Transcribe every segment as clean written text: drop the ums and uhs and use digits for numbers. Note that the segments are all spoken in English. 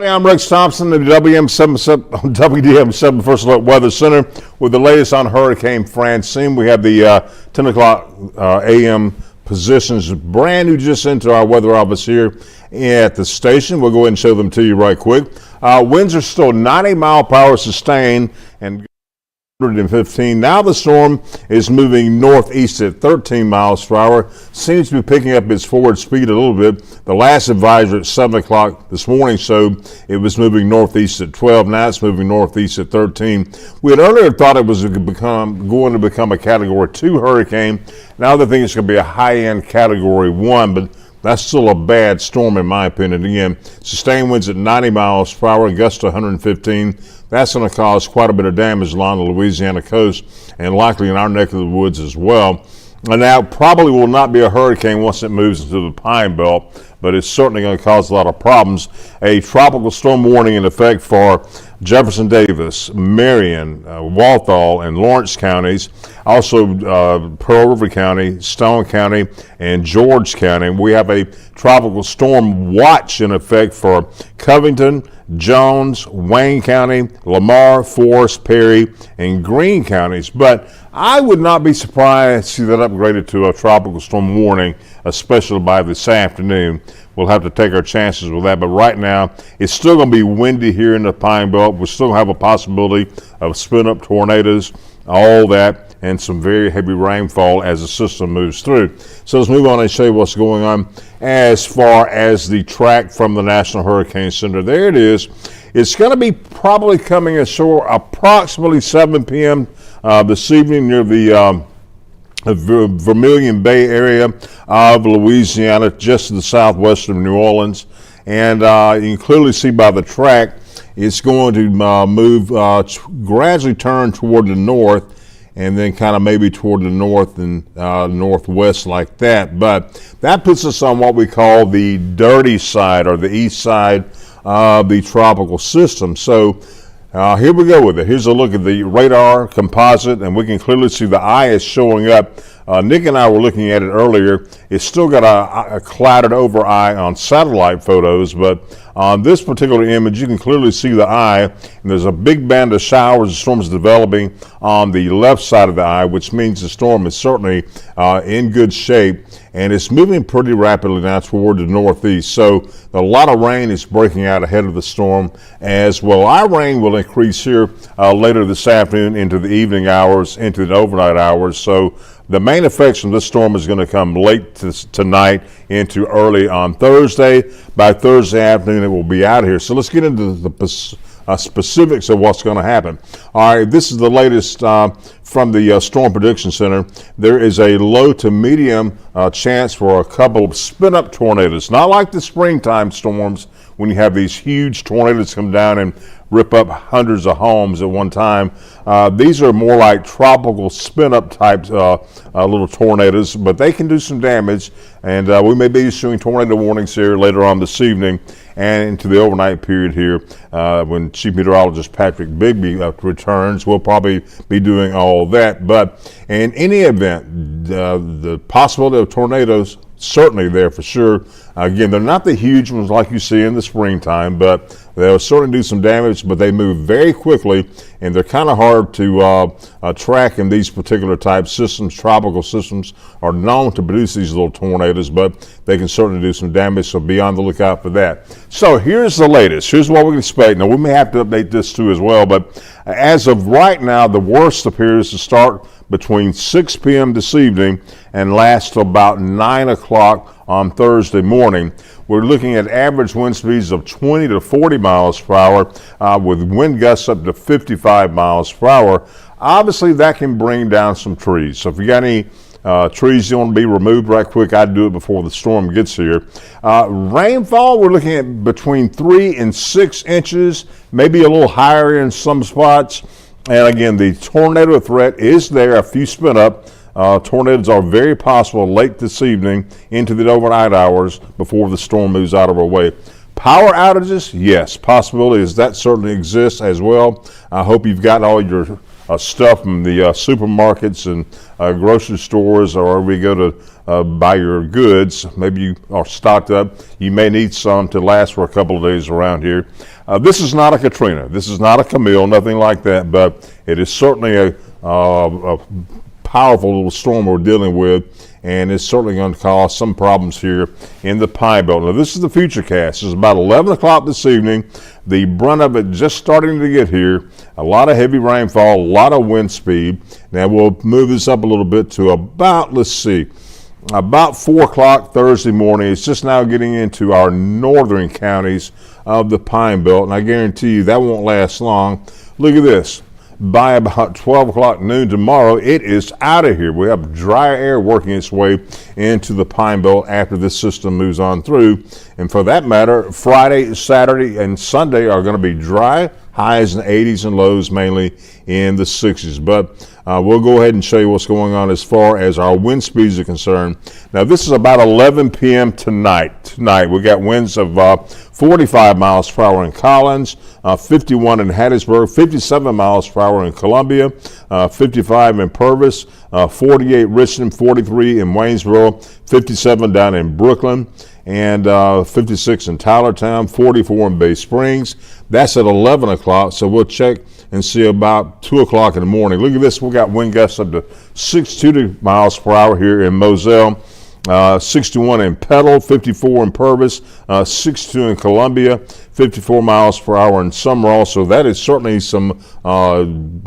I'm Rex Thompson at the WDAM 7 First Alert Weather Center with the latest on Hurricane Francine. We have the 10 o'clock a.m. positions brand new just into our weather office here at the station. We'll go ahead and show them to you right quick. Winds are still 90 mile per hour sustained and 115. Now the storm is moving northeast at 13 miles per hour. Seems to be picking up its forward speed a little bit. The last advisory at 7 o'clock this morning showed it was moving northeast at 12. Now it's moving northeast at 13. We had earlier thought it was going to become a Category 2 hurricane. Now they think it's going to be a high-end Category 1, but that's still a bad storm in my opinion. Again, sustained winds at 90 miles per hour, gusts to 115. That's going to cause quite a bit of damage along the Louisiana coast and likely in our neck of the woods as well. And now probably will not be a hurricane once it moves into the Pine Belt, but it's certainly going to cause a lot of problems. A tropical storm warning in effect for Jefferson Davis, Marion, Walthall, and Lawrence counties. Also Pearl River County, Stone County, and George County. We have a tropical storm watch in effect for Covington, Jones, Wayne County, Lamar, Forest, Perry, and Greene counties. But I would not be surprised to see that upgraded to a tropical storm warning, especially by this afternoon. We'll have to take our chances with that. But right now, it's still going to be windy here in the Pine Belt. We still have a possibility of spin-up tornadoes, all that, and some very heavy rainfall as the system moves through. So let's move on and show you what's going on as far as the track from the National Hurricane Center. There it is. It's going to be probably coming ashore approximately 7 p.m. This evening near the Vermilion Bay area of Louisiana, just to the southwest of New Orleans. And you can clearly see by the track, it's going to move, gradually turn toward the north, and then kind of maybe toward the north and northwest like that. But that puts us on what we call the dirty side, or the east side of the tropical system. So here we go with it. Here's a look at the radar composite, and we can clearly see the eye is showing up. Nick and I were looking at it earlier. It's still got a clouded over eye on satellite photos, but on this particular image, you can clearly see the eye, and there's a big band of showers. The storm is developing on the left side of the eye, which means the storm is certainly in good shape, and it's moving pretty rapidly now toward the northeast. So a lot of rain is breaking out ahead of the storm as well. Our rain will increase here later this afternoon into the evening hours, into the overnight hours. So the main effects from this storm is going to come late tonight into early on Thursday. By Thursday afternoon, it will be out here. So let's get into the specifics of what's going to happen. All right, this is the latest from the Storm Prediction Center. There is a low to medium chance for a couple of spin-up tornadoes. Not like the springtime storms when you have these huge tornadoes come down and rip up hundreds of homes at one time. These are more like tropical spin-up type little tornadoes, but they can do some damage, and we may be issuing tornado warnings here later on this evening and into the overnight period here. When Chief Meteorologist Patrick Bigby returns, we'll probably be doing all that. But in any event, the possibility of tornadoes certainly there for sure. Again, they're not the huge ones like you see in the springtime, but they'll certainly do some damage, but they move very quickly, and they're kind of hard to track in these particular type systems. Tropical systems are known to produce these little tornadoes, but they can certainly do some damage, so be on the lookout for that. So here's the latest. Here's what we can expect. Now, we may have to update this too as well, but as of right now, the worst appears to start between 6 p.m. this evening and last till about 9 o'clock on Thursday morning. We're looking at average wind speeds of 20 to 40 miles per hour with wind gusts up to 55 miles per hour. Obviously, that can bring down some trees. So if you got any trees you want to be removed right quick, I'd do it before the storm gets here. Rainfall, we're looking at between 3 and 6 inches, maybe a little higher in some spots. And again, the tornado threat is there. A few spin up. Tornadoes are very possible late this evening into the overnight hours before the storm moves out of our way. Power outages, yes, possibilities that certainly exists as well. I hope you've got all your stuff from the supermarkets and grocery stores, or wherever you go to buy your goods. Maybe you are stocked up. You may need some to last for a couple of days around here. This is not a Katrina. This is not a Camille, nothing like that, but it is certainly a powerful little storm we're dealing with, and it's certainly going to cause some problems here in the Pine Belt. Now, this is the futurecast. It's about 11 o'clock this evening. The brunt of it just starting to get here. A lot of heavy rainfall, a lot of wind speed. Now, we'll move this up a little bit to about, let's see, about 4 o'clock Thursday morning. It's just now getting into our northern counties of the Pine Belt, and I guarantee you that won't last long. Look at this. By about 12 o'clock noon tomorrow, it is out of here. We have dry air working its way into the Pine Belt after this system moves on through. And for that matter, Friday, Saturday, and Sunday are going to be dry, highs in the 80s and lows mainly in the 60s. But we'll go ahead and show you what's going on as far as our wind speeds are concerned. Now, this is about 11 p.m. tonight. We got winds of 45 miles per hour in Collins, 51 in Hattiesburg, 57 miles per hour in Columbia, 55 in Purvis, 48 Richmond, 43 in Waynesboro, 57 down in Brooklyn, and 56 in Tylertown, 44 in Bay Springs. That's at 11 o'clock, so we'll check and see about 2 o'clock in the morning. Look at this. We got wind gusts up to 62 miles per hour here in Moselle, 61 in Petal, 54 in Purvis, 62 in Columbia, 54 miles per hour in Summerall. So that is certainly some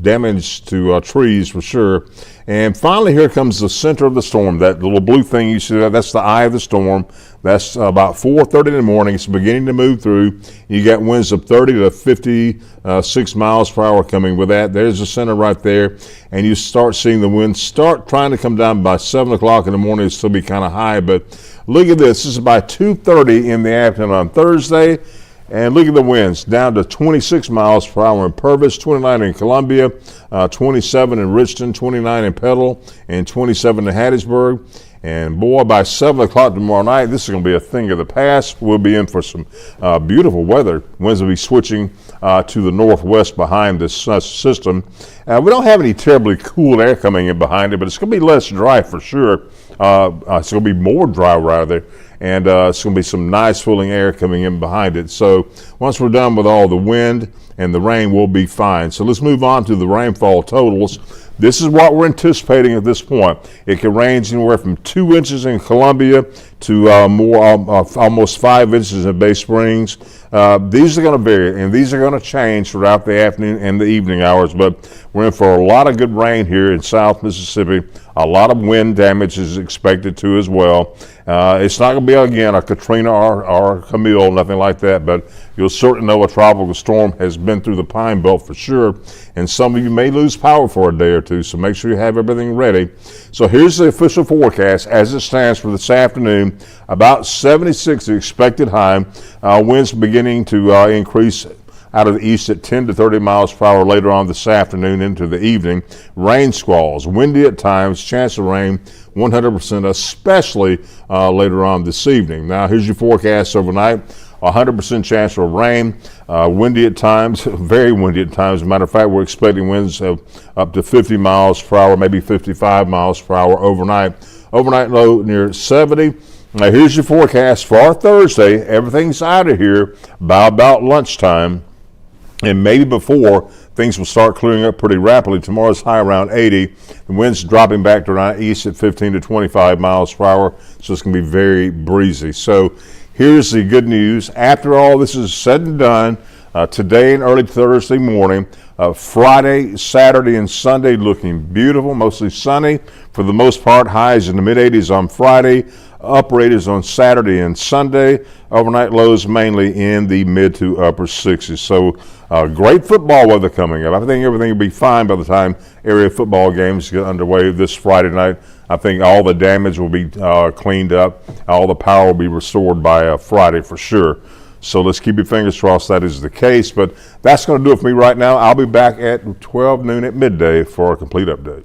damage to trees for sure. And finally, here comes the center of the storm. That little blue thing you see there, that's the eye of the storm. That's about 4:30 in the morning. It's beginning to move through. You got winds of 30 to 56 miles per hour coming with that. There's the center right there. And you start seeing the wind start trying to come down by 7 o'clock in the morning. It'll still be kind of high. But look at this. This is by 2:30 in the afternoon on Thursday. And look at the winds, down to 26 miles per hour in Purvis, 29 in Columbia, 27 in Richton, 29 in Petal, and 27 in Hattiesburg. And boy, by 7 o'clock tomorrow night, this is going to be a thing of the past. We'll be in for some beautiful weather. Winds will be switching to the northwest behind this system. We don't have any terribly cool air coming in behind it, but it's going to be less dry for sure. It's going to be more dry rather. And it's going to be some nice cooling air coming in behind it. So once we're done with all the wind and the rain, we'll be fine. So let's move on to the rainfall totals. This is what we're anticipating at this point. It can range anywhere from 2 inches in Columbia to almost 5 inches in Bay Springs. These are going to vary, and these are going to change throughout the afternoon and the evening hours, but we're in for a lot of good rain here in South Mississippi. A lot of wind damage is expected to as well. It's not going to be, again, a Katrina or a Camille, nothing like that, but you'll certainly know a tropical storm has been through the Pine Belt for sure, and some of you may lose power for a day or two, so make sure you have everything ready. So here's the official forecast as it stands for this afternoon. About 76 the expected high. Winds beginning to increase out of the east at 10 to 30 miles per hour later on this afternoon into the evening. Rain squalls, windy at times, chance of rain 100%, especially later on this evening. Now here's your forecast overnight. 100% chance of rain, windy at times, very windy at times. As a matter of fact, we're expecting winds of up to 50 miles per hour, maybe 55 miles per hour overnight. Overnight low near 70. Now here's your forecast for Thursday. Everything's out of here by about lunchtime, and maybe before things will start clearing up pretty rapidly. Tomorrow's high around 80. The wind's dropping back to around east at 15 to 25 miles per hour, so it's going to be very breezy. So here's the good news. After all this is said and done, today and early Thursday morning, Friday, Saturday, and Sunday looking beautiful, mostly sunny. For the most part, highs in the mid-80s on Friday, upper 80s on Saturday and Sunday. Overnight lows mainly in the mid to upper 60s. So great football weather coming up. I think everything will be fine by the time area football games get underway this Friday night. I think all the damage will be cleaned up. All the power will be restored by Friday for sure. So let's keep your fingers crossed that is the case. But that's going to do it for me right now. I'll be back at 12 noon at midday for a complete update.